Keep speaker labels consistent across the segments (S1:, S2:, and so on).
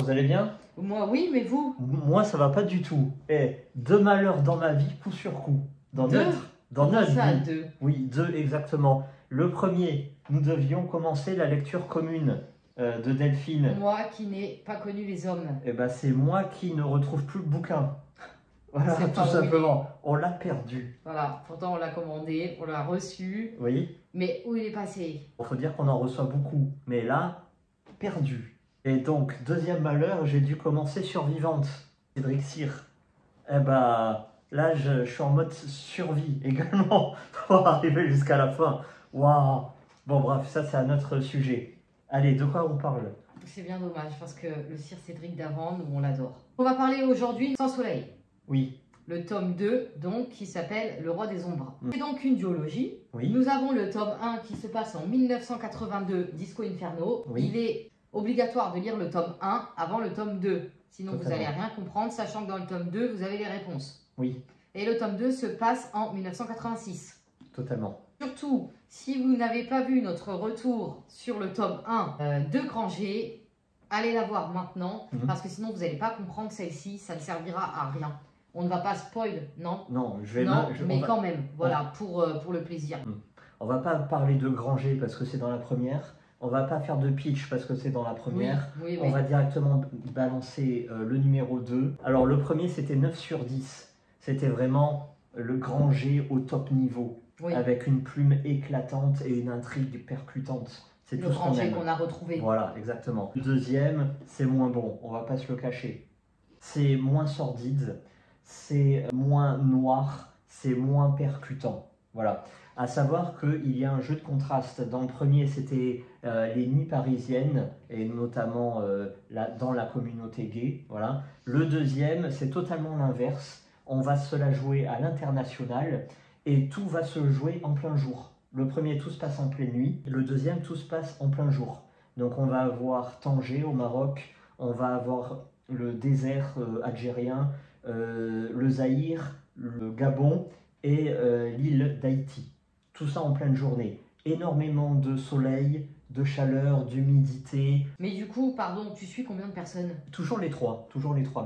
S1: vous allez bien?
S2: Moi, oui, mais vous?
S1: Moi, ça va pas du tout. Et deux malheurs dans ma vie, coup sur coup. Dans
S2: Deux?
S1: dans
S2: Comment
S1: notre
S2: ça,
S1: vie.
S2: deux?
S1: Oui, deux exactement. Le premier, nous devions commencer la lecture commune de Delphine.
S2: Moi qui n'ai pas connu les hommes.
S1: Et ben, c'est moi qui ne retrouve plus le bouquin. Voilà,
S2: C'est
S1: tout
S2: pas où il
S1: simplement. On l'a perdu.
S2: Voilà, pourtant on l'a commandé, on l'a reçu,
S1: Oui.
S2: mais où il est passé?
S1: Il faut dire qu'on en reçoit beaucoup. Mais là, perdu. Et donc, deuxième malheur, j'ai dû commencer Survivante. Cédric Cyr. Eh ben, là, je suis en mode survie également pour arriver jusqu'à la fin. Waouh! Bon, bref, ça, c'est un autre sujet. Allez, de quoi on parle?
S2: C'est bien dommage parce que le Sir Cédric d'avant, nous on l'adore. On va parler aujourd'hui Sans Soleil.
S1: Oui.
S2: Le tome 2, donc, qui s'appelle Le Roi des Ombres. C'est donc une duologie.
S1: Oui.
S2: Nous avons le tome 1 qui se passe en 1982, Disco Inferno.
S1: Oui.
S2: Il est obligatoire de lire le tome 1 avant le tome 2. Sinon,
S1: Totalement.
S2: vous n'allez rien comprendre, sachant que dans le tome 2, vous avez les réponses.
S1: Oui,
S2: Et le tome 2 se passe en 1986.
S1: totalement.
S2: Surtout, si vous n'avez pas vu notre retour sur le tome 1 de Granger, allez la voir maintenant, parce que sinon vous n'allez pas comprendre celle-ci, ça ne servira à rien. On ne va pas spoil, non?
S1: Non, je vais
S2: Non, mais
S1: on va,
S2: quand même, voilà, pour le plaisir.
S1: on va pas parler de Granger parce que c'est dans la première. On va pas faire de pitch parce que c'est dans la
S2: Oui,
S1: première.
S2: oui,
S1: On
S2: oui.
S1: va directement balancer le numéro 2. Alors, le premier, c'était 9 sur 10. C'était vraiment le Granger au top niveau.
S2: Oui.
S1: Avec une plume éclatante et une intrigue percutante. C'est
S2: Le
S1: tout ce qu'on
S2: Granger
S1: aime.
S2: qu'on a retrouvé.
S1: Voilà, exactement. Le deuxième, c'est moins bon, on va pas se le cacher. C'est moins sordide, c'est moins noir, c'est moins percutant. Voilà. À savoir qu'il y a un jeu de contraste. Dans le premier, c'était les nuits parisiennes, et notamment dans la communauté gay. Voilà. Le deuxième, c'est totalement l'inverse. On va se la jouer à l'international, et tout va se jouer en plein jour. Le premier, tout se passe en pleine nuit. Le deuxième, tout se passe en plein jour. Donc on va avoir Tanger au Maroc, on va avoir le désert algérien, le Zaïre, le Gabon et l'île d'Haïti. Tout ça en pleine journée. Énormément de soleil, de chaleur, d'humidité.
S2: Mais du coup, pardon, tu suis combien de personnes?
S1: Toujours les trois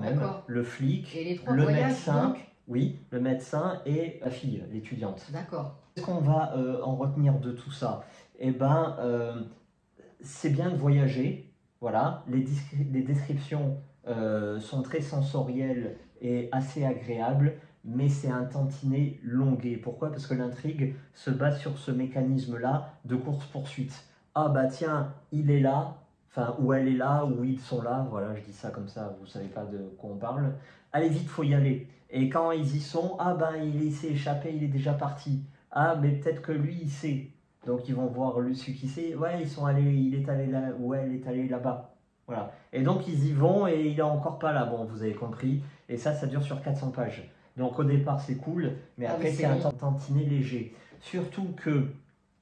S1: même.
S2: D'accord.
S1: Le flic,
S2: Et les trois
S1: le
S2: voyagent,
S1: médecin,
S2: donc?
S1: oui, le médecin et la fille, l'étudiante.
S2: D'accord.
S1: Qu'est-ce qu'on va en retenir de tout ça? Eh ben, c'est bien de voyager. Voilà, les descriptions sont très sensorielles et assez agréables, mais c'est un tantinet longué. Pourquoi? Parce que l'intrigue se base sur ce mécanisme-là de course-poursuite. Ah bah tiens, il est là, enfin, ou elle est là, ou ils sont là, voilà, je dis ça comme ça, vous savez pas de quoi on parle. Allez vite, faut y aller. Et quand ils y sont, ah ben il s'est échappé, il est déjà parti. Ah mais peut-être que lui il sait. Donc ils vont voir celui qui sait, ouais ils sont allés, il est allé là, ou elle est allée là-bas. Voilà. Et donc ils y vont et il est encore pas là, bon vous avez compris. Et ça dure sur 400 pages. Donc au départ c'est cool, mais
S2: Ah
S1: après
S2: oui,
S1: c'est un
S2: long.
S1: tantinet léger. Surtout que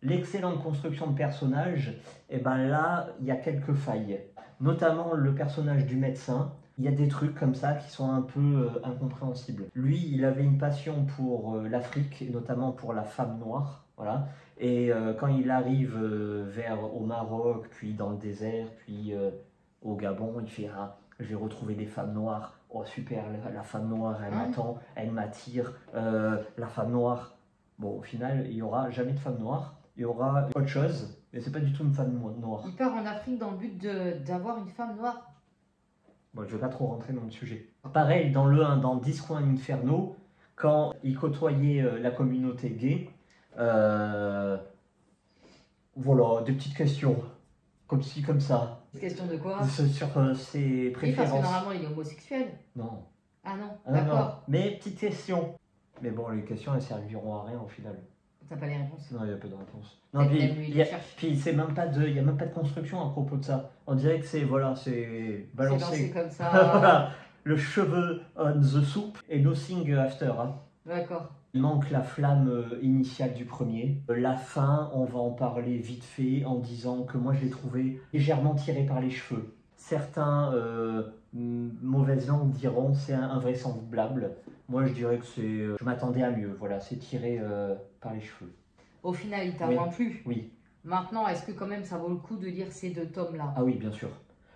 S1: l'excellente construction de personnages, et ben là il y a quelques failles. Notamment le personnage du médecin. Il y a des trucs comme ça qui sont un peu incompréhensibles. Lui, il avait une passion pour l'Afrique, et notamment pour la femme noire. Voilà. Et quand il arrive au Maroc, puis dans le désert, puis au Gabon, il fait ah, je vais retrouver des femmes noires. Oh super, la femme noire, elle m'attend, elle m'attire. La femme noire. Bon, au final, il n'y aura jamais de femme noire. Il y aura autre chose, mais c'est pas du tout une femme noire.
S2: Il part en Afrique dans le but d'avoir une femme noire.
S1: Bon, je ne vais pas trop rentrer dans le sujet. Pareil, dans le 1, dans Disco Inferno, quand il côtoyait la communauté gay, voilà, des petites questions, comme ci, comme ça,
S2: Question de quoi?
S1: sur ses
S2: Oui, parce que
S1: préférences.
S2: normalement il est homosexuel.
S1: Non.
S2: Ah non,
S1: Ah, non, non.
S2: d'accord.
S1: Mais petites questions. Mais bon, les questions, elles serviront à rien au final.
S2: T'as pas les réponses.
S1: Non, il n'y a pas de réponse.
S2: Non, lui, il cherche.
S1: Puis c'est même pas il n'y a même pas de construction à propos de ça. On dirait que c'est, voilà, c'est balancé.
S2: C'est lancé comme ça.
S1: Voilà, le cheveu on the soup et nothing after. Hein.
S2: D'accord.
S1: Il manque la flamme initiale du premier. La fin, on va en parler vite fait en disant que moi je l'ai trouvé légèrement tiré par les cheveux. Certains mauvaises langues diront c'est invraisemblable. Moi je dirais que c'est, je m'attendais à mieux. Voilà, c'est tiré par les cheveux.
S2: Au final, il t'a
S1: Oui.
S2: moins plu.
S1: Oui.
S2: Maintenant, est-ce que quand même ça vaut le coup de lire ces deux tomes-là?
S1: Ah oui, bien sûr.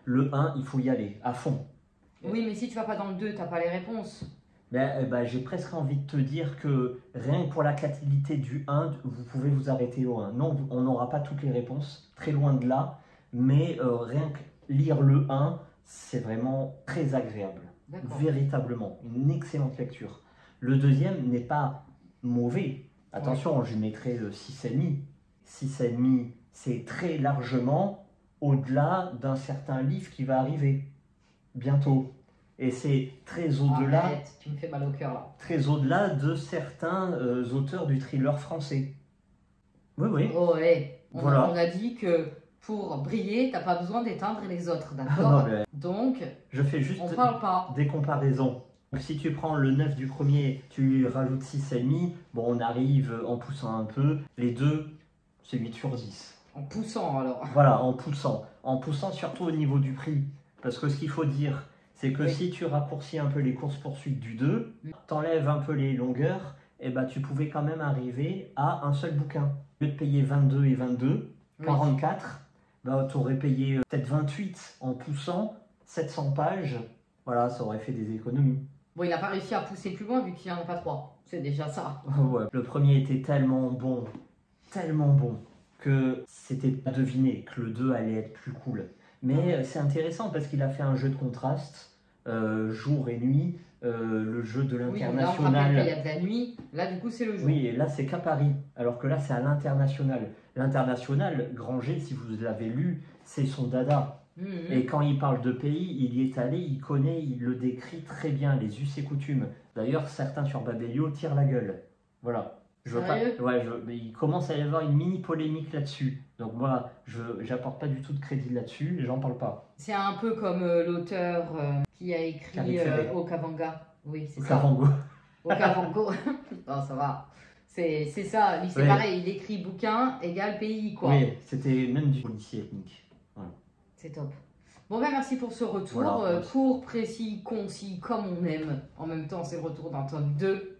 S1: Le 1, il faut y aller à fond.
S2: Oui, mais si tu vas pas dans le 2, t'as pas les réponses.
S1: J'ai presque envie de te dire que rien que pour la qualité du 1, vous pouvez vous arrêter au 1. Non, on n'aura pas toutes les réponses, très loin de là, mais rien que lire le 1, c'est vraiment très agréable. Véritablement, une excellente lecture. Le deuxième n'est pas mauvais. Attention, je lui mettrai 6,5. 6,5, c'est très largement au-delà d'un certain livre qui va arriver bientôt. Et c'est très au-delà.
S2: Arrête, tu me fais mal au cœur là.
S1: Très au-delà de certains auteurs du thriller français. Oui, oui.
S2: Oh, ouais.
S1: Voilà.
S2: On a dit que pour briller, t'as pas besoin d'éteindre les autres, d'accord? Donc,
S1: je fais juste
S2: on parle pas.
S1: des comparaisons. Donc, si tu prends le 9 du premier, tu lui rajoutes 6,5, bon, on arrive en poussant un peu. Les deux, c'est 8 sur 10.
S2: En poussant alors.
S1: Voilà, en poussant. En poussant surtout au niveau du prix. Parce que ce qu'il faut dire, c'est que si tu raccourcis un peu les courses-poursuites du 2, t'enlèves un peu les longueurs, et bah, tu pouvais quand même arriver à un seul bouquin. Au lieu de payer 22 et 22, 44, bah, tu aurais payé peut-être 28 en poussant 700 pages. Voilà, ça aurait fait des économies.
S2: Bon, il n'a pas réussi à pousser plus loin vu qu'il n'y en a pas 3. C'est déjà ça.
S1: Ouais. Le premier était tellement bon, que c'était à deviner que le 2 allait être plus cool. Mais c'est intéressant parce qu'il a fait un jeu de contraste, jour et nuit, le jeu de l'international.
S2: Oui, là, il y a de la nuit, là du coup c'est le jour.
S1: Oui, et là c'est qu'à Paris, alors que là c'est à l'international. L'international, Granger, si vous l'avez lu, c'est son dada. Et quand il parle de pays, il y est allé, il connaît, il le décrit très bien, les us et coutumes. D'ailleurs, certains sur Babelio tirent la gueule. Voilà. Il commence à y avoir une mini polémique là-dessus. Donc moi, j'apporte pas du tout de crédit là-dessus et j'en parle pas.
S2: C'est un peu comme l'auteur qui a écrit Okavanga. Oui, c'est ça. Okavango. Non, ça va. C'est ça. Lui, c'est pareil. Il écrit bouquin égale pays, quoi.
S1: Oui, c'était même du policier ethnique. Voilà.
S2: C'est top. Bon, ben merci pour ce retour. Voilà, court, précis, concis, comme on aime. En même temps, c'est le retour d'un tome 2.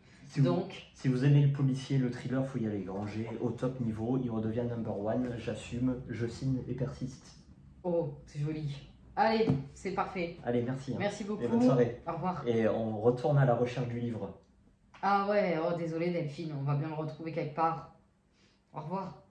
S1: Si vous aimez le policier, le thriller, faut y aller. Granger au top niveau, il redevient number one. J'assume, je signe et persiste.
S2: Oh, c'est joli. Allez, c'est parfait.
S1: Allez, merci.
S2: Merci beaucoup.
S1: Et bonne soirée.
S2: Au revoir.
S1: Et on retourne à la recherche du livre.
S2: Ah ouais, oh désolé Delphine, on va bien le retrouver quelque part. Au revoir.